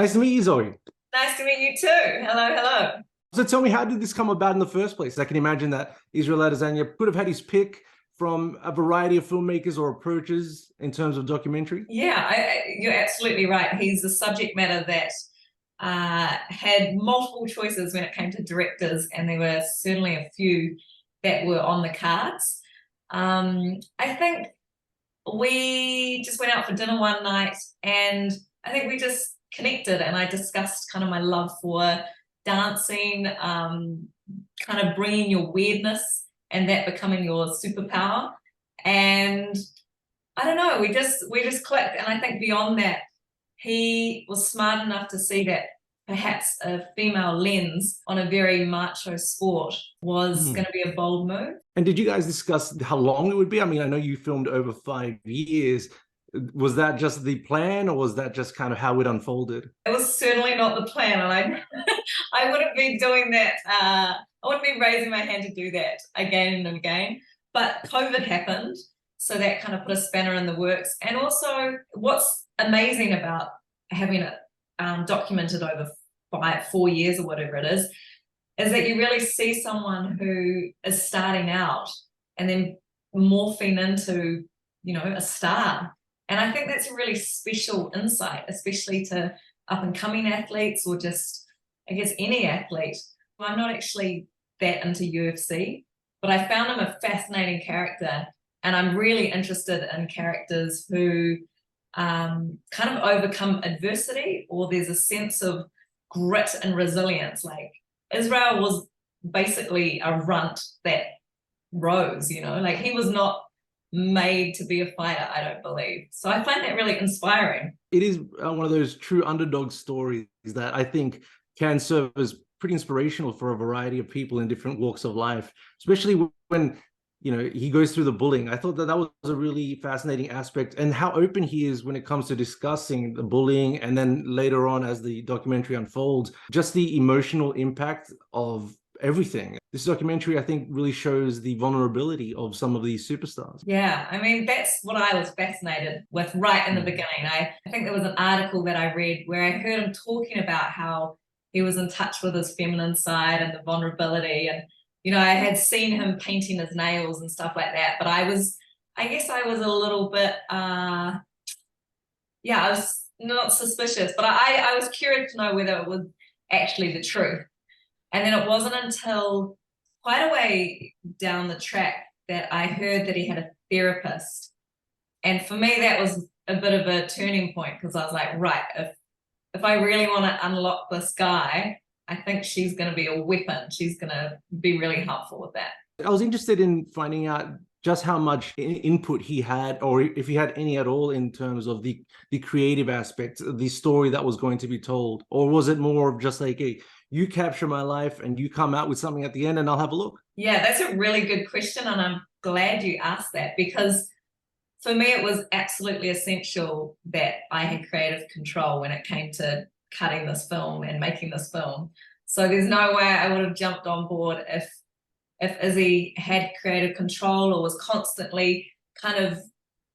Nice to meet you, Zoe. Nice to meet you too. Hello, hello. So tell me, how did this come about in the first place? I can imagine that Israel Adesanya could have had his pick from a variety of filmmakers or approaches in terms of documentary. Yeah, you're absolutely right. He's a subject matter that had multiple choices when it came to directors, and there were certainly a few that were on the cards. I think we just went out for dinner one night, and I think we just connected, and I discussed kind of my love for dancing, kind of bringing your weirdness and that becoming your superpower. And I don't know, we just clicked. And I think beyond that, he was smart enough to see that perhaps a female lens on a very macho sport was going Hmm. to be a bold move. And did you guys discuss how long it would be? I mean, I know you filmed over 5 years. Was that just the plan, or was that just kind of how it unfolded? It was certainly not the plan, and I I wouldn't be doing that. I wouldn't be raising my hand to do that again and again. But COVID happened, so that kind of put a spanner in the works. And also, what's amazing about having it documented over 4 years or whatever it is that you really see someone who is starting out and then morphing into, a star. And I think that's a really special insight, especially to up and coming athletes or just, I guess, any athlete. I'm not actually that into UFC, but I found him a fascinating character. And I'm really interested in characters who kind of overcome adversity, or there's a sense of grit and resilience. Like Israel was basically a runt that rose, like he was not made to be a fighter, I don't believe. So I find that really inspiring. It is one of those true underdog stories that I think can serve as pretty inspirational for a variety of people in different walks of life, especially when he goes through the bullying. I thought that that was a really fascinating aspect, and how open he is when it comes to discussing the bullying, and then later on as the documentary unfolds, just the emotional impact of everything. This documentary, I think, really shows the vulnerability of some of these superstars. Yeah, I mean, that's what I was fascinated with right in the beginning. I think there was an article that I read where I heard him talking about how he was in touch with his feminine side and the vulnerability. And, I had seen him painting his nails and stuff like that, but I guess I was a little bit, yeah, I was not suspicious, but I was curious to know whether it was actually the truth. And then it wasn't until quite a way down the track that I heard that he had a therapist. And for me, that was a bit of a turning point, because I was like, right, if I really want to unlock this guy, I think she's going to be a weapon. She's going to be really helpful with that. I was interested in finding out just how much input he had, or if he had any at all, in terms of the creative aspect, the story that was going to be told, or was it more of just like, hey, you capture my life and you come out with something at the end and I'll have a look? Yeah, that's a really good question, and I'm glad you asked that, because for me it was absolutely essential that I had creative control when it came to cutting this film and making this film. So there's no way I would have jumped on board if Izzy had creative control or was constantly kind of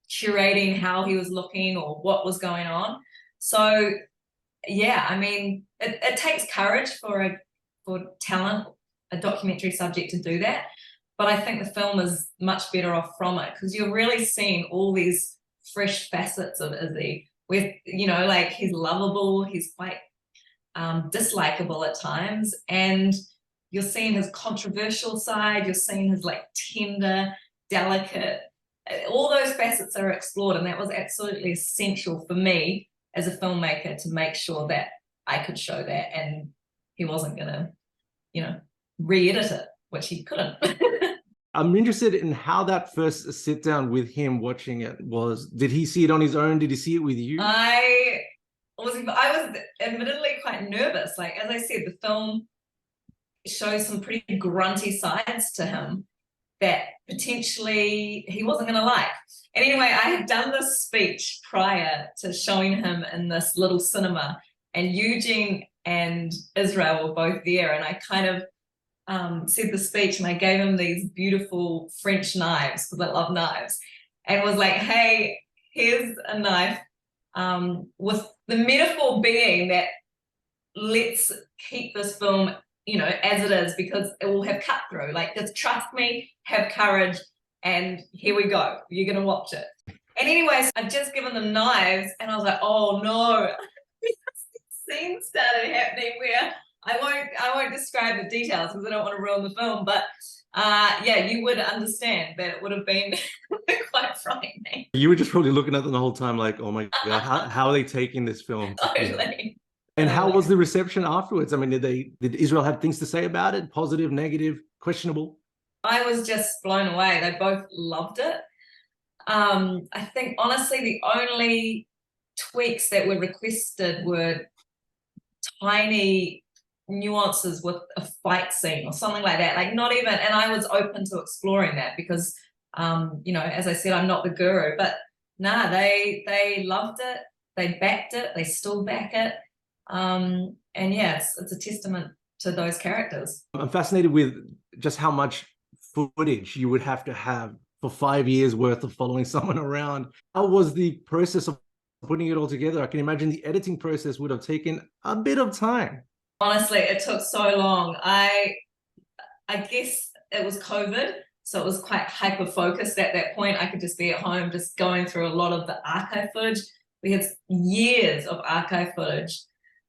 curating how he was looking or what was going on. So yeah, I mean, it takes courage for talent, a documentary subject, to do that. But I think the film is much better off from it, because you're really seeing all these fresh facets of Izzy with, like, he's lovable, he's quite dislikable at times, and you're seeing his controversial side, you're seeing his like tender, delicate, all those facets are explored. And that was absolutely essential for me as a filmmaker to make sure that I could show that, and he wasn't gonna, re-edit it, which he couldn't. I'm interested in how that first sit down with him watching it was. Did he see it on his own? Did he see it with you? I was admittedly quite nervous. Like, as I said, the film shows some pretty grunty sides to him that potentially he wasn't going to like. And anyway, I had done this speech prior to showing him in this little cinema, and Eugene and Israel were both there, and I kind of said the speech, and I gave him these beautiful French knives, because I love knives, and was like, hey, here's a knife. with the metaphor being that let's keep this film, you know, as it is, because it will have cut through. Like, just trust me, have courage, and here we go. You're gonna watch it. And anyways, I'd just given them knives, and I was like, oh no. Scene started happening where I won't describe the details because I don't want to ruin the film, but yeah, you would understand that it would have been quite frightening. You were just probably looking at them the whole time like, oh my God, how are they taking this film? Totally. And how was the reception afterwards? I mean, did Israel have things to say about it? Positive, negative, questionable? I was just blown away. They both loved it. I think honestly the only tweaks that were requested were tiny nuances with a fight scene or something like that. Like, not even, and I was open to exploring that because you know, as I said, I'm not the guru, but nah, they loved it, they backed it, they still back it. And yeah, it's a testament to those characters. I'm fascinated with just how much footage you would have to have for 5 years worth of following someone around. How was the process of putting it all together? I can imagine the editing process would have taken a bit of time. Honestly, it took so long. I guess it was COVID, so it was quite hyper focused at that point. I could just be at home just going through a lot of the archive footage. We had years of archive footage,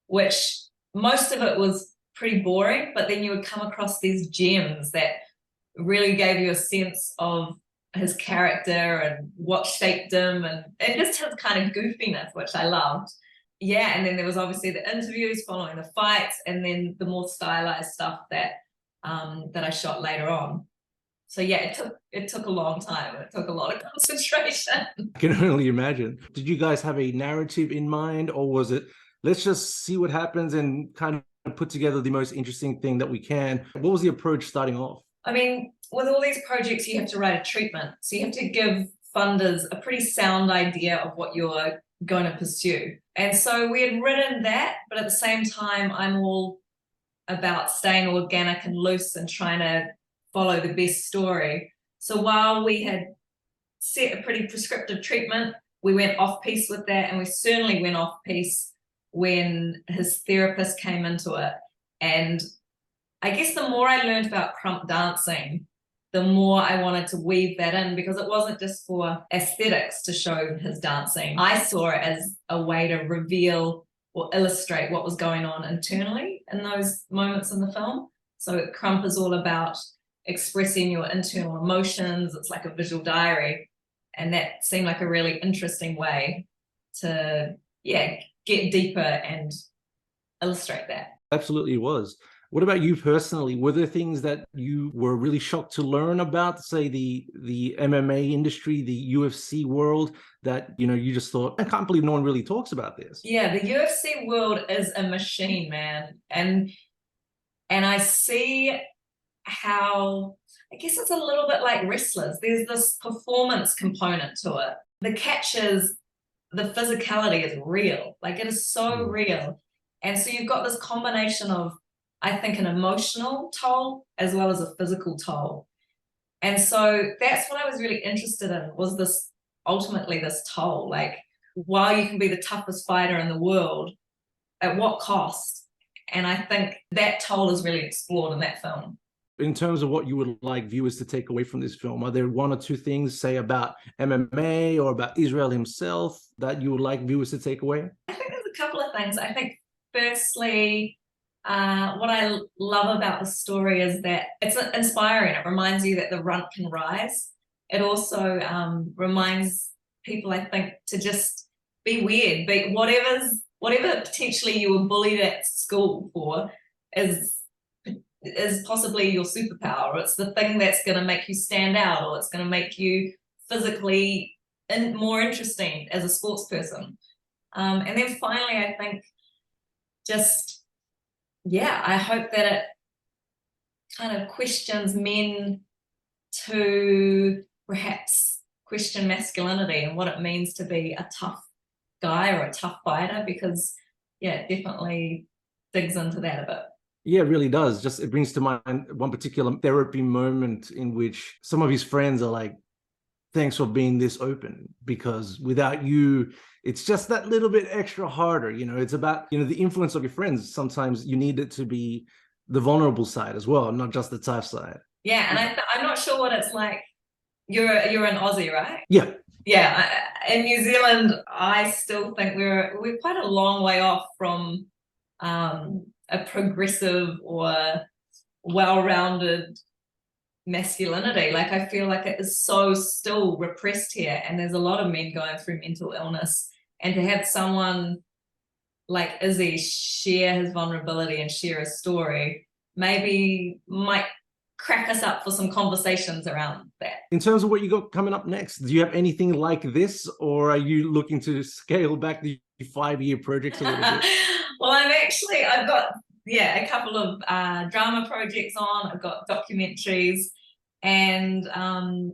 which most of it was pretty boring, but then you would come across these gems that really gave you a sense of his character and what shaped him, and just his kind of goofiness, which I loved. Yeah, and then there was obviously the interviews following the fights, and then the more stylized stuff that that I shot later on. So yeah, it took a long time. It took a lot of concentration. I can only imagine. Did you guys have a narrative in mind, or was it, let's just see what happens and kind of put together the most interesting thing that we can? What was the approach starting off? I mean, with all these projects, you have to write a treatment. So you have to give funders a pretty sound idea of what you're going to pursue. And so we had written that, but at the same time, I'm all about staying organic and loose and trying to follow the best story. So while we had set a pretty prescriptive treatment, we went off piece with that, and we certainly went off piece when his therapist came into it. And I guess the more I learned about krump dancing, the more I wanted to weave that in, because it wasn't just for aesthetics to show his dancing. I saw it as a way to reveal or illustrate what was going on internally in those moments in the film. So krump is all about expressing your internal emotions. It's like a visual diary. And that seemed like a really interesting way to, yeah, get deeper and illustrate that. Absolutely was. What about you personally? Were there things that you were really shocked to learn about, say, the MMA industry, the UFC world, that, you know, you just thought, I can't believe no one really talks about this? Yeah, the UFC world is a machine, man. And I see how, I guess it's a little bit like wrestlers. There's this performance component to it. The catches, the physicality is real. Like, it is so real. And so you've got this combination of, I think, an emotional toll as well as a physical toll. And so that's what I was really interested in, was this, ultimately this toll. Like, while you can be the toughest fighter in the world, at what cost? And I think that toll is really explored in that film. In terms of what you would like viewers to take away from this film, are there one or two things, say, about MMA or about Israel himself that you would like viewers to take away? I think there's a couple of things. I think firstly, what I love about the story is that it's inspiring. It reminds you that the runt can rise. It also reminds people, I think, to just be weird. Be whatever potentially you were bullied at school for is possibly your superpower, or it's the thing that's going to make you stand out, or it's going to make you physically more interesting as a sports person. And then finally, I think just, yeah, I hope that it kind of questions men to perhaps question masculinity and what it means to be a tough guy or a tough fighter, because, yeah, it definitely digs into that a bit. Yeah, it really does. Just, it brings to mind one particular therapy moment in which some of his friends are like thanks for being this open, because without you, it's just that little bit extra harder. You know, it's about, you know, the influence of your friends. Sometimes you need it to be the vulnerable side as well, not just the tough side. Yeah, and I'm not sure what it's like. You're an Aussie, right? Yeah. Yeah, in New Zealand, I still think we're quite a long way off from a progressive or well-rounded masculinity. Like, I feel like it is so still repressed here, and there's a lot of men going through mental illness, and to have someone like Izzy share his vulnerability and share a story maybe might crack us up for some conversations around that. In terms of what you got coming up next, do you have anything like this, or are you looking to scale back the 5-year projects a little bit? Well, I've got a couple of drama projects on. I've got documentaries, and I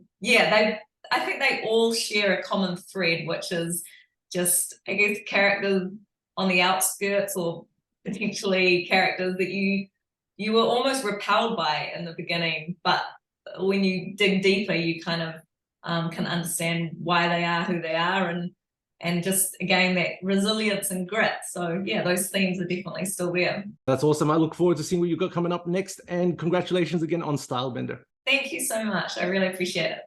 think they all share a common thread, which is just, I guess, characters on the outskirts, or potentially characters that you were almost repelled by in the beginning, but when you dig deeper, you kind of can understand why they are who they are, and just, again, that resilience and grit. So yeah, those themes are definitely still there. That's awesome. I look forward to seeing what you've got coming up next, and congratulations again on STYLEBENDER. Thank you so much. I really appreciate it.